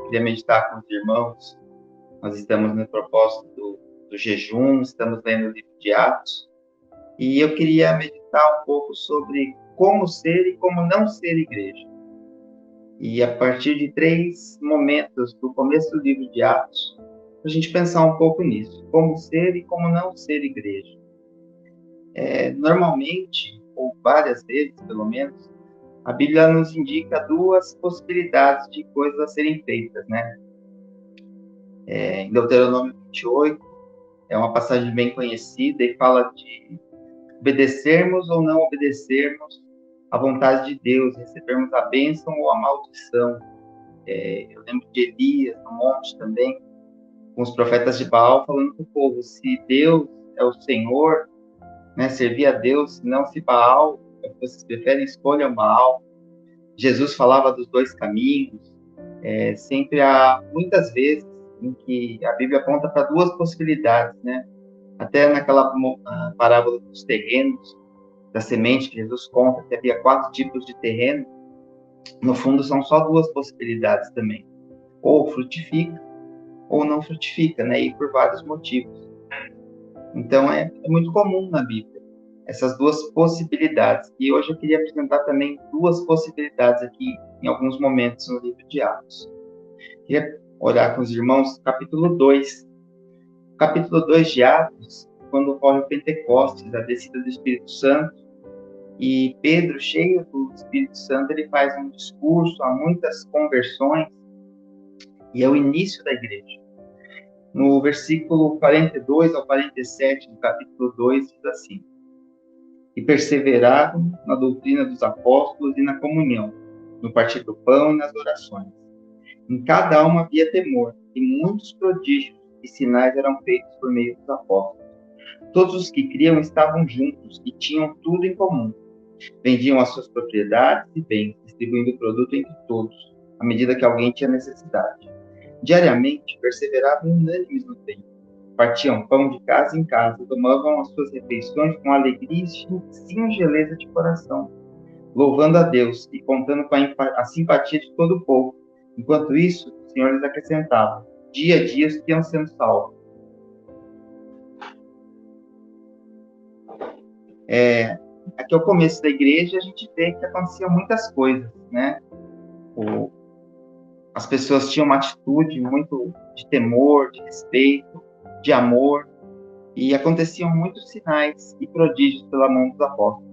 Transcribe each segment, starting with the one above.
queria meditar com os irmãos. Nós estamos no propósito do jejum, estamos lendo o livro de Atos, e eu queria meditar um pouco sobre como ser e como não ser igreja. E a partir de 3 momentos do começo do livro de Atos, a gente pensar um pouco nisso, como ser e como não ser igreja. Normalmente, ou várias vezes pelo menos, a Bíblia nos indica 2 possibilidades de coisas a serem feitas, né? Em Deuteronômio 28, é uma passagem bem conhecida e fala de obedecermos ou não obedecermos à vontade de Deus, recebermos a bênção ou a maldição. Eu lembro de Elias, no monte também, com os profetas de Baal, falando para o povo, se Deus é o Senhor, né, servir a Deus, não se Baal, vocês preferem, escolham Baal. Jesus falava dos 2 caminhos. Sempre há, muitas vezes, em que a Bíblia aponta para 2 possibilidades, né? Até naquela parábola dos terrenos, da semente, que Jesus conta que havia 4 tipos de terreno. No fundo, são só 2 possibilidades também. Ou frutifica, ou não frutifica, né? E por vários motivos. Então, é muito comum na Bíblia, essas 2 possibilidades. E hoje eu queria apresentar também 2 possibilidades aqui, em alguns momentos no livro de Atos. Queria orar com os irmãos, capítulo 2. Capítulo 2 de Atos, quando ocorre o Pentecostes, a descida do Espírito Santo, e Pedro, cheio do Espírito Santo, ele faz um discurso, há muitas conversões, e é o início da igreja. No versículo 42 ao 47 do capítulo 2, diz assim: E perseveraram na doutrina dos apóstolos e na comunhão, no partir do pão e nas orações. Em cada alma havia temor, e muitos prodígios e sinais eram feitos por meio dos apóstolos. Todos os que criam estavam juntos e tinham tudo em comum. Vendiam as suas propriedades e bens, distribuindo o produto entre todos, à medida que alguém tinha necessidade. Diariamente, perseveravam unânimes no templo. Partiam pão de casa em casa, tomavam as suas refeições com alegria e singeleza de coração, louvando a Deus e contando com a simpatia de todo o povo. Enquanto isso, o Senhor lhes acrescentava, dia a dia, os que iam sendo salvos. Aqui ao começo da igreja, a gente vê que aconteciam muitas coisas, né? As pessoas tinham uma atitude muito de temor, de respeito, de amor, e aconteciam muitos sinais e prodígios pela mão dos apóstolos.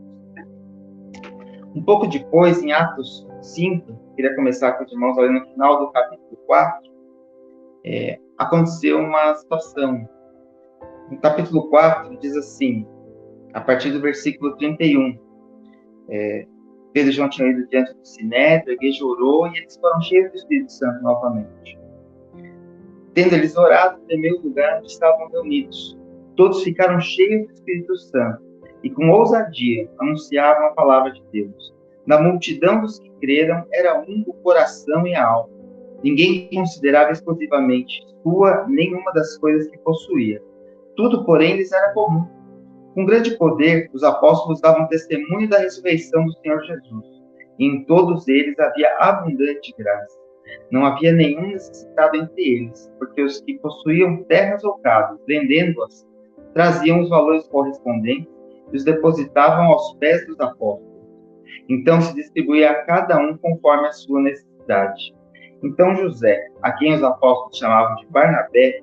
Um pouco depois, em Atos 5, queria começar com os irmãos ali no final do capítulo 4, aconteceu uma situação. No capítulo 4, diz assim, a partir do versículo 31, Pedro e João tinham ido diante do Sinédrio, a igreja orou e eles foram cheios do Espírito Santo novamente. Tendo eles orado, temeu o lugar onde estavam reunidos. Todos ficaram cheios do Espírito Santo e com ousadia anunciavam a palavra de Deus. Na multidão dos que creram, era um o coração e a alma. Ninguém considerava exclusivamente sua nenhuma das coisas que possuía. Tudo, porém, lhes era comum. Com grande poder, os apóstolos davam testemunho da ressurreição do Senhor Jesus. E em todos eles havia abundante graça. Não havia nenhum necessitado entre eles, porque os que possuíam terras ou casas, vendendo-as, traziam os valores correspondentes e os depositavam aos pés dos apóstolos. Então se distribuía a cada um conforme a sua necessidade. Então José, a quem os apóstolos chamavam de Barnabé,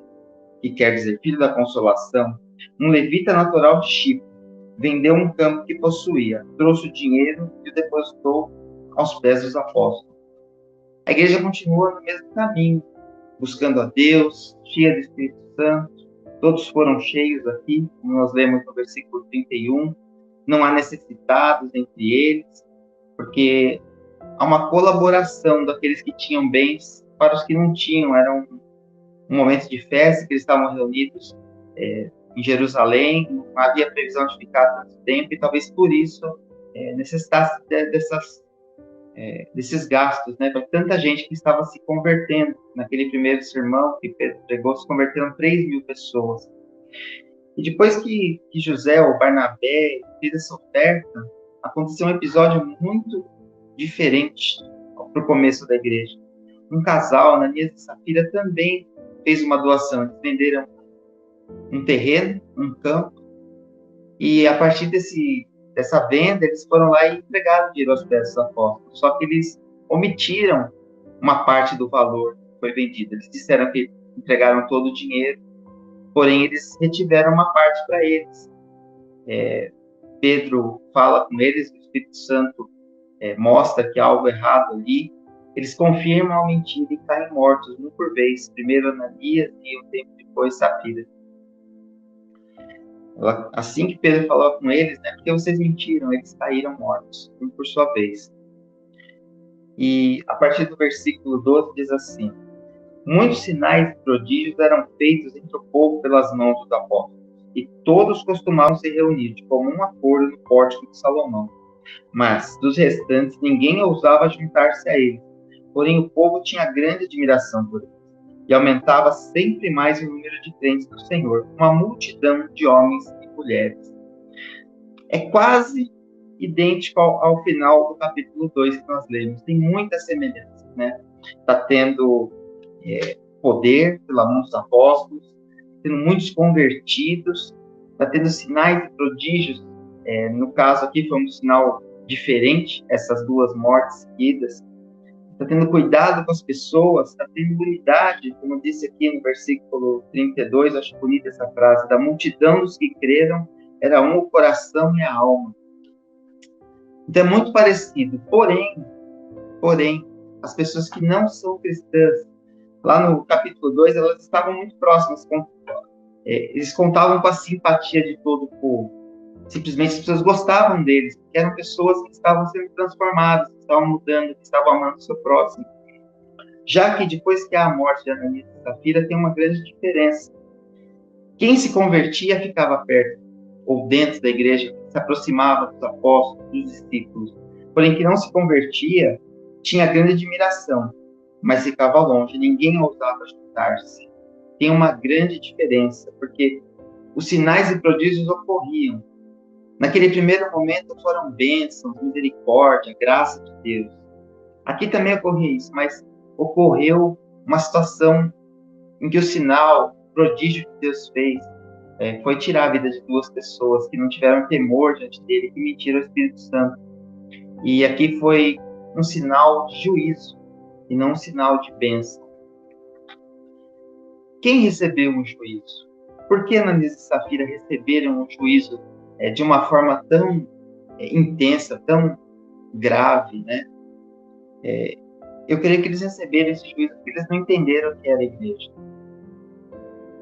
que quer dizer filho da consolação, um levita natural de Chipre, vendeu um campo que possuía, trouxe o dinheiro e o depositou aos pés dos apóstolos. A igreja continua no mesmo caminho, buscando a Deus, cheia do Espírito Santo. Todos foram cheios aqui, como nós lemos no versículo 31. Não há necessitados entre eles, porque há uma colaboração daqueles que tinham bens para os que não tinham. Era um momento de festa, que eles estavam reunidos em Jerusalém, não havia previsão de ficar tanto tempo, e talvez por isso necessitasse desses gastos, né, para tanta gente que estava se convertendo. Naquele primeiro sermão que Pedro pregou, se converteram 3.000 pessoas. E depois que José, ou Barnabé, fez essa oferta, aconteceu um episódio muito diferente para o começo da igreja. um casal, Ananias e Safira, também fez uma doação. Eles venderam um terreno, um campo, e a partir dessa venda, eles foram lá e entregaram o dinheiro aos pés dos apóstolos. Só que eles omitiram uma parte do valor que foi vendido. Eles disseram que entregaram todo o dinheiro, porém eles retiveram uma parte para eles. Pedro fala com eles, o Espírito Santo mostra que há algo errado ali. Eles confirmam a mentira e caem mortos, um por vez. Primeiro Ananias e um tempo depois Safira. Assim que Pedro falou com eles, porque vocês mentiram, eles caíram mortos, um por sua vez. E a partir do versículo 12 diz assim: muitos sinais e prodígios eram feitos entre o povo pelas mãos dos apóstolos, e todos costumavam se reunir de comum acordo no pórtico de Salomão. Mas, dos restantes, ninguém ousava juntar-se a eles. Porém, o povo tinha grande admiração por eles, e aumentava sempre mais o número de crentes do Senhor, uma multidão de homens e mulheres. É quase idêntico ao final do capítulo 2 que nós lemos. Tem muitas semelhanças, né? Está tendo poder pela mão dos apóstolos, tendo muitos convertidos, está tendo sinais e prodígios. No caso aqui foi um sinal diferente, essas duas mortes seguidas. Está tendo cuidado com as pessoas, está tendo unidade, como disse aqui no versículo 32, acho bonita essa frase: da multidão dos que creram, era um o coração e a alma. Então é muito parecido, porém, as pessoas que não são cristãs, lá no capítulo 2, elas estavam muito próximas, eles contavam com a simpatia de todo o povo. Simplesmente as pessoas gostavam deles, porque eram pessoas que estavam sendo transformadas, que estavam mudando, que estavam amando o seu próximo. Já que depois que há a morte de Ananias e Safira, tem uma grande diferença. Quem se convertia ficava perto, ou dentro da igreja, se aproximava dos apóstolos, dos discípulos. Porém, quem não se convertia tinha grande admiração, mas ficava longe, ninguém ousava juntar-se. Tem uma grande diferença, porque os sinais e prodígios ocorriam. Naquele primeiro momento foram bênçãos, misericórdia, graça de Deus. Aqui também ocorreu isso, mas ocorreu uma situação em que o sinal, o prodígio que Deus fez, foi tirar a vida de duas pessoas que não tiveram temor diante dele, que mentiram ao Espírito Santo. E aqui foi um sinal de juízo e não um sinal de bênção. Quem recebeu um juízo? Por que Ananias e Safira receberam um juízo de uma forma tão intensa, tão grave, né? Eu creio que eles receberam esse juízo porque eles não entenderam o que era a igreja.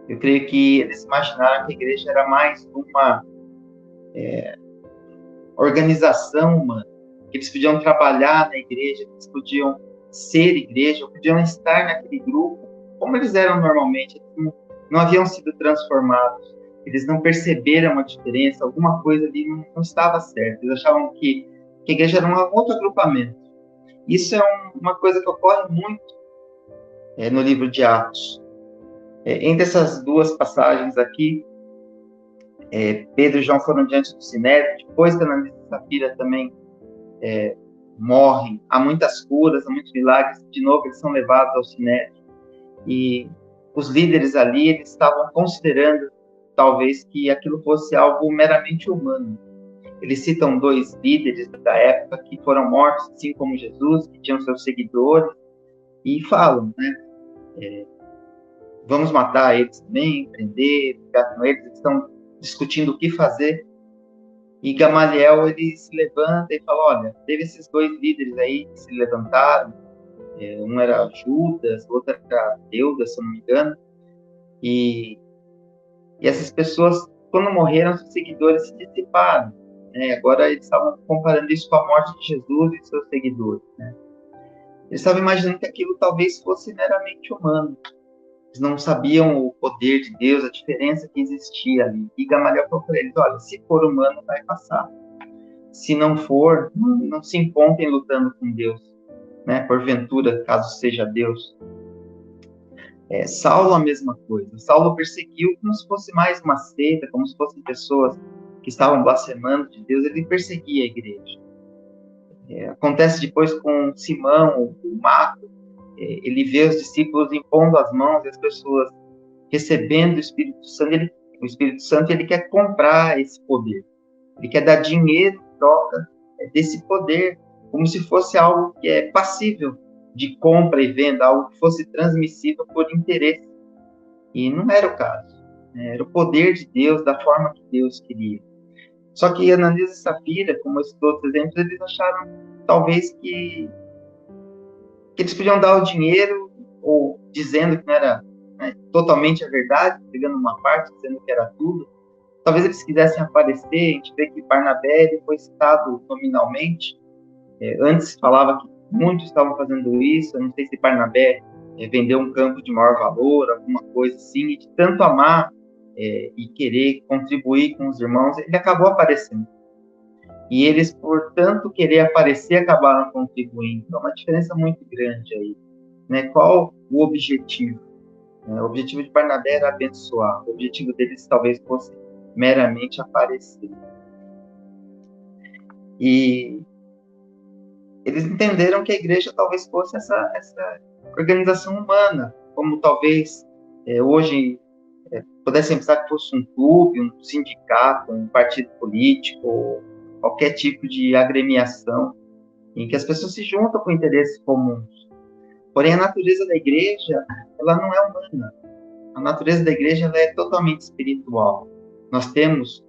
Eu creio que eles imaginaram que a igreja era mais uma organização humana, que eles podiam trabalhar na igreja, que eles podiam ser igreja, ou podiam estar naquele grupo, como eles eram normalmente. Eles não haviam sido transformados, eles não perceberam a diferença, alguma coisa ali não estava certa. Eles achavam que a igreja era um outro agrupamento. Isso é uma coisa que ocorre muito no livro de Atos. Entre essas duas passagens aqui, Pedro e João foram diante do Sinédrio, depois que Ananias e Safira também morrem, há muitas curas, há muitos milagres, de novo eles são levados ao Sinédrio, e os líderes ali, eles estavam considerando, talvez, que aquilo fosse algo meramente humano. Eles citam dois líderes da época que foram mortos, assim como Jesus, que tinham seus seguidores, e falam, vamos matar eles também, prender, ficar com eles. Eles estão discutindo o que fazer. E Gamaliel, ele se levanta e fala: olha, teve esses dois líderes aí que se levantaram, um era Judas, o outro era Teudas, se eu não me engano, e essas pessoas, quando morreram, os seguidores se dissiparam, né? Agora eles estavam comparando isso com a morte de Jesus e seus seguidores, né? Eles estavam imaginando que aquilo talvez fosse meramente humano. Eles não sabiam o poder de Deus, a diferença que existia ali. E Gamaliel falou para eles: olha, se for humano, vai passar. Se não for, não se encontrem lutando com Deus, né? Porventura, caso seja Deus. Saulo, a mesma coisa. Saulo perseguiu como se fosse mais uma seita, como se fossem pessoas que estavam blasfemando de Deus. Ele perseguia a igreja. Acontece depois com Simão, o Mago. ele vê os discípulos impondo as mãos e as pessoas recebendo o Espírito Santo. O Espírito Santo, ele quer comprar esse poder. Ele quer dar dinheiro em troca desse poder, como se fosse algo que é passível de compra e venda, algo que fosse transmissível por interesse. E não era o caso. Era o poder de Deus, da forma que Deus queria. Só que Ananias e Safira, como esses outros exemplos, eles acharam talvez que eles podiam dar o dinheiro, ou dizendo que não era, né, totalmente a verdade, pegando uma parte, dizendo que era tudo. Talvez eles quisessem aparecer. A gente vê que Barnabé ele foi citado nominalmente. Antes falava que muitos estavam fazendo isso. Eu não sei se Barnabé vendeu um campo de maior valor, alguma coisa assim, e de tanto amar e querer contribuir com os irmãos, ele acabou aparecendo. E eles, por tanto querer aparecer, acabaram contribuindo. Então, é uma diferença muito grande aí. Né? Qual o objetivo? O objetivo de Barnabé era abençoar. O objetivo deles talvez fosse meramente aparecer. E eles entenderam que a igreja talvez fosse essa organização humana, como talvez hoje pudessem pensar que fosse um clube, um sindicato, um partido político, qualquer tipo de agremiação, em que as pessoas se juntam com interesses comuns. Porém, a natureza da igreja, ela não é humana. A natureza da igreja ela é totalmente espiritual. Nós temos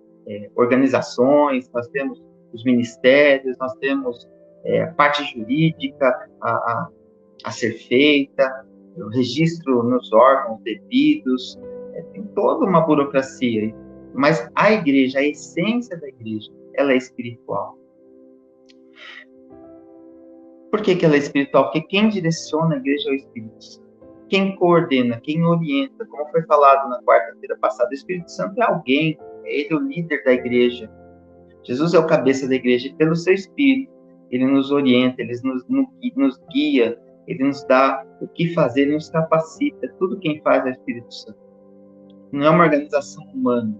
organizações, nós temos os ministérios, nós temos a parte jurídica a ser feita, o registro nos órgãos devidos, tem toda uma burocracia. Mas a igreja, a essência da igreja, ela é espiritual. Por que ela é espiritual? Porque quem direciona a igreja é o Espírito Santo. Quem coordena, quem orienta, como foi falado na quarta-feira passada, o Espírito Santo é alguém, ele é o líder da igreja. Jesus é o cabeça da igreja e pelo seu Espírito, ele nos orienta, ele nos guia, ele nos dá o que fazer, ele nos capacita. Tudo quem faz é o Espírito Santo. Não é uma organização humana.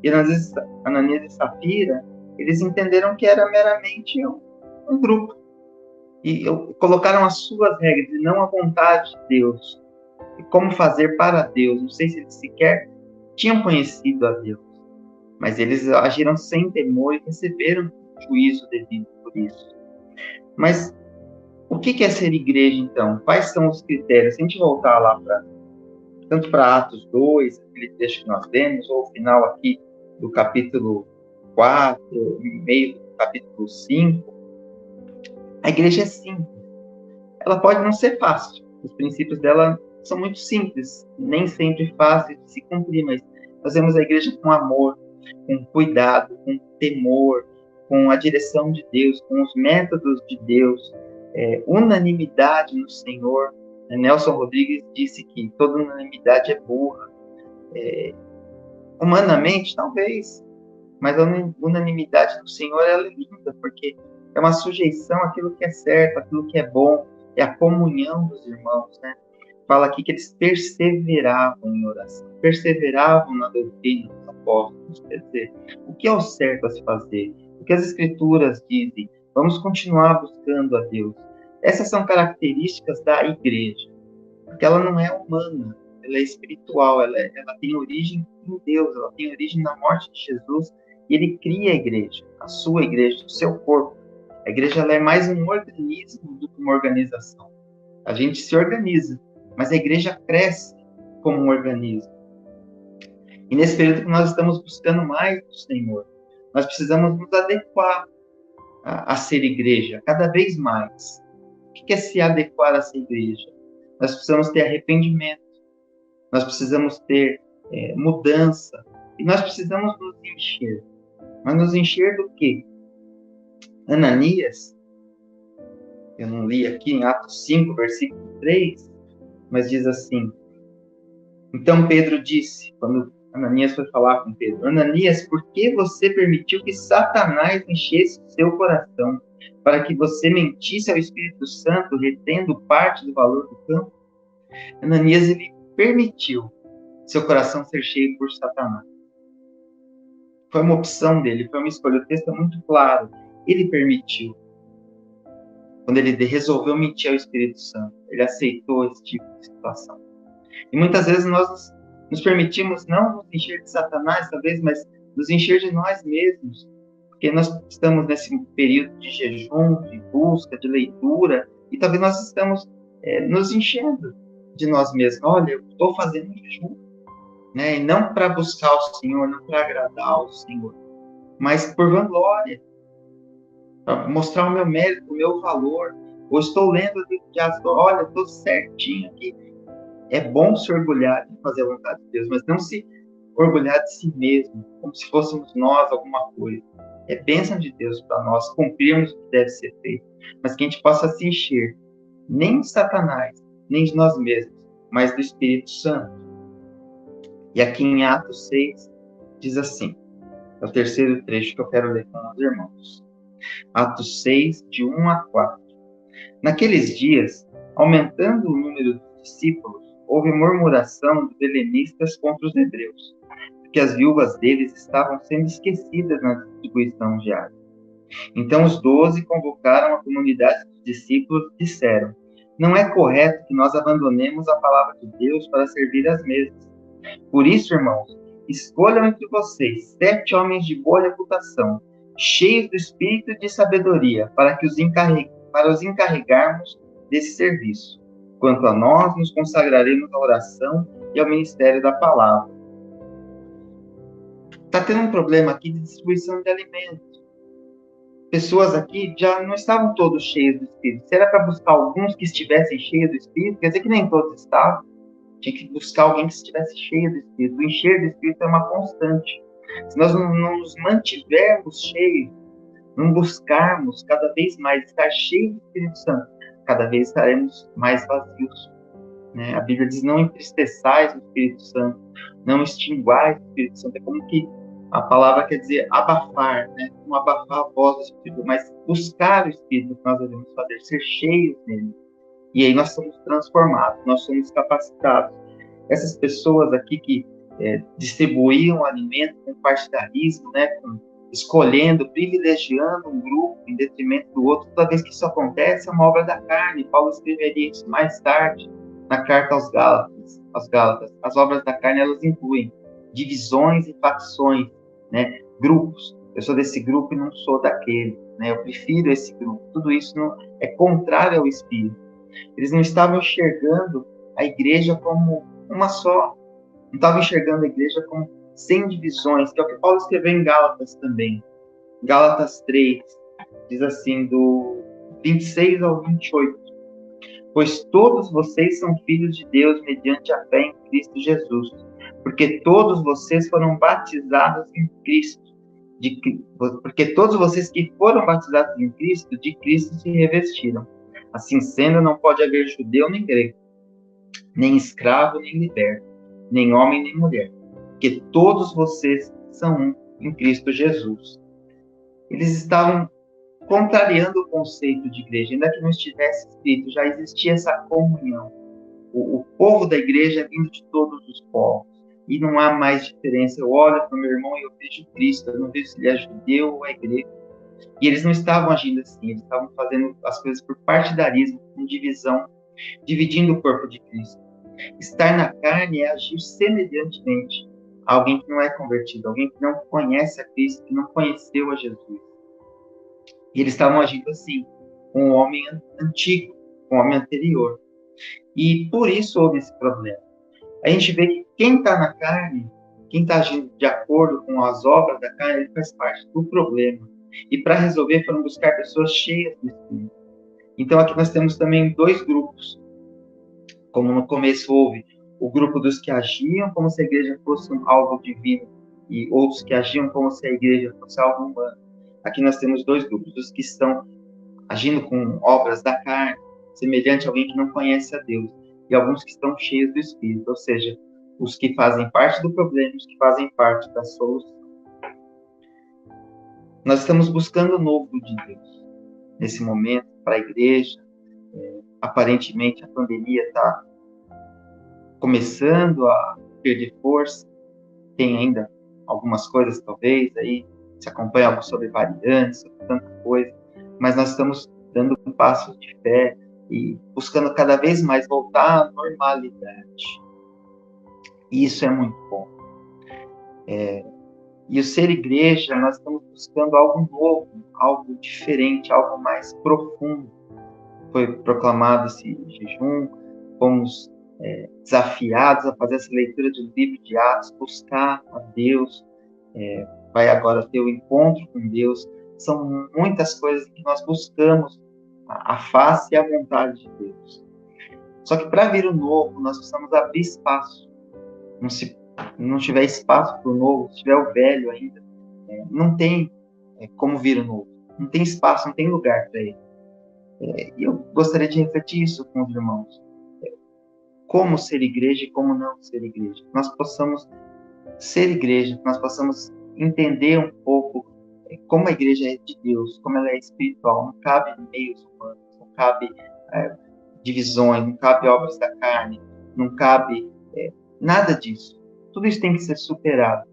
E Ananias e Safira, eles entenderam que era meramente um grupo. E colocaram as suas regras e não a vontade de Deus. E como fazer para Deus. Não sei se eles sequer tinham conhecido a Deus, mas eles agiram sem temor e receberam juízo devido por isso. Mas o que é ser igreja, então? Quais são os critérios? Se a gente voltar lá tanto para Atos 2, aquele trecho que nós lemos, ou o final aqui do capítulo 4, meio do capítulo 5, a igreja é simples. Ela pode não ser fácil. Os princípios dela são muito simples, nem sempre fáceis de se cumprir, mas fazemos a igreja com amor, com cuidado, com temor, com a direção de Deus, com os métodos de Deus, unanimidade no Senhor. Nelson Rodrigues disse que toda unanimidade é burra. Humanamente, talvez, mas a unanimidade do Senhor ela é linda, porque é uma sujeição àquilo que é certo, àquilo que é bom, é a comunhão dos irmãos, né? Fala aqui que eles perseveravam em oração, perseveravam na doutrina dos apóstolos, quer dizer, o que é o certo a se fazer, o que as Escrituras dizem, vamos continuar buscando a Deus. Essas são características da igreja, porque ela não é humana, ela é espiritual, ela tem origem em Deus, ela tem origem na morte de Jesus, e ele cria a igreja, a sua igreja, o seu corpo. A igreja ela é mais um organismo do que uma organização. A gente se organiza, mas a igreja cresce como um organismo. E nesse período que nós estamos buscando mais do Senhor, nós precisamos nos adequar a ser igreja, cada vez mais. O que é se adequar a ser igreja? Nós precisamos ter arrependimento, nós precisamos ter mudança, e nós precisamos nos encher. Mas nos encher do quê? Ananias, eu não li aqui em Atos 5, versículo 3, mas diz assim: então Pedro disse, quando Ananias foi falar com Pedro, Ananias, por que você permitiu que Satanás enchesse o seu coração, para que você mentisse ao Espírito Santo, retendo parte do valor do campo? Ananias, ele permitiu seu coração ser cheio por Satanás. Foi uma opção dele, foi uma escolha. O texto é muito claro. Ele permitiu. quando ele resolveu mentir ao Espírito Santo. Ele aceitou esse tipo de situação. E muitas vezes nós nos permitimos não nos encher de Satanás, talvez, mas nos encher de nós mesmos. Porque nós estamos nesse período de jejum, de busca, de leitura, e talvez nós estamos nos enchendo de nós mesmos. Olha, eu estou fazendo jejum, né? E não para buscar o Senhor, não para agradar o Senhor, mas por vanglória, para mostrar o meu mérito, o meu valor. Ou estou lendo o livro de Atos, olha, estou certinho aqui. É bom se orgulhar de fazer a vontade de Deus, mas não se orgulhar de si mesmo, como se fôssemos nós alguma coisa. É bênção de Deus para nós cumprirmos o que deve ser feito, mas que a gente possa se encher, nem de Satanás, nem de nós mesmos, mas do Espírito Santo. E aqui em Atos 6, diz assim, é o terceiro trecho que eu quero ler com os irmãos. Atos 6, de 1 a 4. Naqueles dias, aumentando o número dos discípulos, houve murmuração dos helenistas contra os hebreus, porque as viúvas deles estavam sendo esquecidas na distribuição diária. Então os 12 convocaram a comunidade dos discípulos e disseram: não é correto que nós abandonemos a palavra de Deus para servir às mesas. Por isso, irmãos, escolham entre vocês 7 homens de boa reputação, cheios do espírito de sabedoria, para os encarregarmos desse serviço. Quanto a nós, nos consagraremos à oração e ao ministério da palavra. Está tendo um problema aqui de distribuição de alimentos. Pessoas aqui já não estavam todos cheios do Espírito. Se era para buscar alguns que estivessem cheios do Espírito, quer dizer que nem todos estavam. Tinha que buscar alguém que estivesse cheio do Espírito. O encher do Espírito é uma constante. Se nós não nos mantivermos cheios, não buscarmos cada vez mais estar cheios do Espírito Santo, cada vez estaremos mais vazios. Né? A Bíblia diz: não entristeçais o Espírito Santo, não extinguais o Espírito Santo. É como que a palavra quer dizer abafar, né? Não abafar a voz do Espírito, mas buscar o Espírito que nós devemos fazer, ser cheios dele. E aí nós somos transformados, nós somos capacitados. Essas pessoas aqui que distribuíam alimento com partidarismo, né? Escolhendo, privilegiando um grupo em detrimento do outro, toda vez que isso acontece, é uma obra da carne. Paulo escreveria isso mais tarde na carta aos Gálatas. As obras da carne, elas incluem divisões e facções, né? Grupos. Eu sou desse grupo e não sou daquele, né? Eu prefiro esse grupo. Tudo isso é contrário ao Espírito. Eles não estavam enxergando a igreja como uma só. Não estavam enxergando a igreja como sem divisões, que é o que Paulo escreveu em Gálatas também. Gálatas 3, diz assim, do 26 ao 28. Pois todos vocês são filhos de Deus mediante a fé em Cristo Jesus, porque todos vocês foram batizados em Cristo. Porque todos vocês que foram batizados em Cristo, de Cristo se revestiram. Assim sendo, não pode haver judeu nem grego, nem escravo nem liberto, nem homem nem mulher, porque todos vocês são um em Cristo Jesus. Eles estavam contrariando o conceito de igreja, ainda que não estivesse escrito, já existia essa comunhão. O povo da igreja é vindo de todos os povos, e não há mais diferença. Eu olho para o meu irmão e eu vejo Cristo, eu não vejo se ele é judeu ou é grego. E eles não estavam agindo assim, eles estavam fazendo as coisas por partidarismo, com divisão, dividindo o corpo de Cristo. Estar na carne é agir semelhantemente a alguém que não é convertido, alguém que não conhece a Cristo, que não conheceu a Jesus. E eles estavam agindo assim, com o homem antigo, com o homem anterior. E por isso houve esse problema. A gente vê que quem está na carne, quem está agindo de acordo com as obras da carne, ele faz parte do problema. E para resolver foram buscar pessoas cheias do Espírito. Então aqui nós temos também 2 grupos. Como no começo houve o grupo dos que agiam como se a igreja fosse algo divino e outros que agiam como se a igreja fosse algo humano. Aqui nós temos 2 grupos, os que estão agindo com obras da carne, semelhante a alguém que não conhece a Deus, e alguns que estão cheios do Espírito, ou seja, os que fazem parte do problema, os que fazem parte da solução. Nós estamos buscando o novo de Deus nesse momento para a igreja. Aparentemente a pandemia está começando a perder força, tem ainda algumas coisas talvez aí, se acompanha algo sobre variantes, sobre tanta coisa, mas nós estamos dando passos de fé e buscando cada vez mais voltar à normalidade. E isso é muito bom. E o ser igreja, nós estamos buscando algo novo, algo diferente, algo mais profundo. Foi proclamado esse jejum, fomos desafiados a fazer essa leitura do livro de Atos, buscar a Deus, vai agora ter o encontro com Deus. São muitas coisas que nós buscamos a face e a vontade de Deus. Só que para vir o novo, nós precisamos abrir espaço. Se não tiver espaço para o novo, se tiver o velho ainda, não tem como vir o novo. Não tem espaço, não tem lugar para ele. E eu gostaria de refletir isso com os irmãos. Como ser igreja e como não ser igreja. Nós possamos ser igreja, nós possamos entender um pouco como a igreja é de Deus, como ela é espiritual. Não cabe meios humanos, não cabe divisões, não cabe obras da carne, não cabe nada disso. Tudo isso tem que ser superado.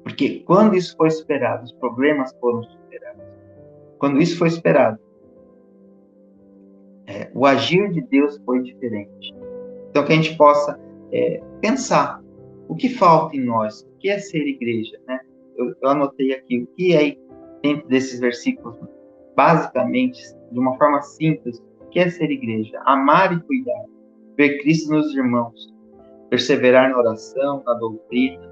Porque quando isso foi superado, os problemas foram superados. Quando isso foi superado, o agir de Deus foi diferente. Então, que a gente possa pensar o que falta em nós, o que é ser igreja, né? Eu anotei aqui o que é, dentro desses versículos, basicamente, de uma forma simples, o que é ser igreja? Amar e cuidar, ver Cristo nos irmãos, perseverar na oração, na doutrina,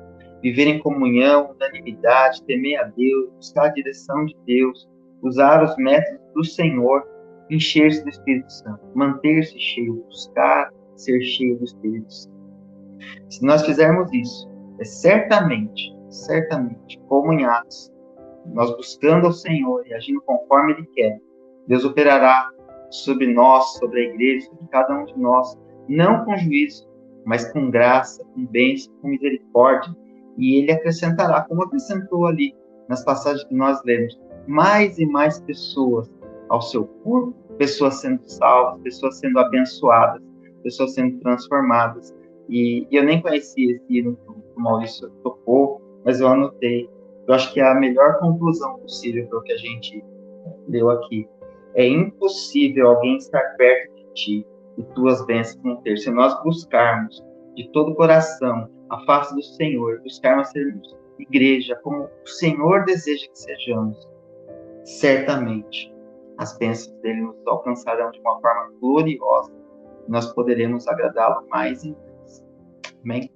viver em comunhão, unanimidade, temer a Deus, buscar a direção de Deus, usar os métodos do Senhor, encher-se do Espírito Santo, manter-se cheio, buscar ser cheio do Espírito Santo. Se nós fizermos isso, certamente, como em Atos, nós buscando ao Senhor e agindo conforme Ele quer, Deus operará sobre nós, sobre a igreja, sobre cada um de nós, não com juízo, mas com graça, com bênção, com misericórdia, e Ele acrescentará, como acrescentou ali nas passagens que nós lemos, mais e mais pessoas ao seu corpo, pessoas sendo salvas, pessoas sendo abençoadas, pessoas sendo transformadas. E eu nem conhecia esse hino que o Maurício tocou, mas eu anotei. Eu acho que é a melhor conclusão possível para o que a gente leu aqui. É impossível alguém estar perto de ti e tuas bênçãos não ter. Se nós buscarmos de todo o coração a face do Senhor, buscarmos sermos igreja como o Senhor deseja que sejamos, certamente as bênçãos dele nos alcançarão de uma forma gloriosa. Nós poderemos agradá-lo mais e mais. Amém?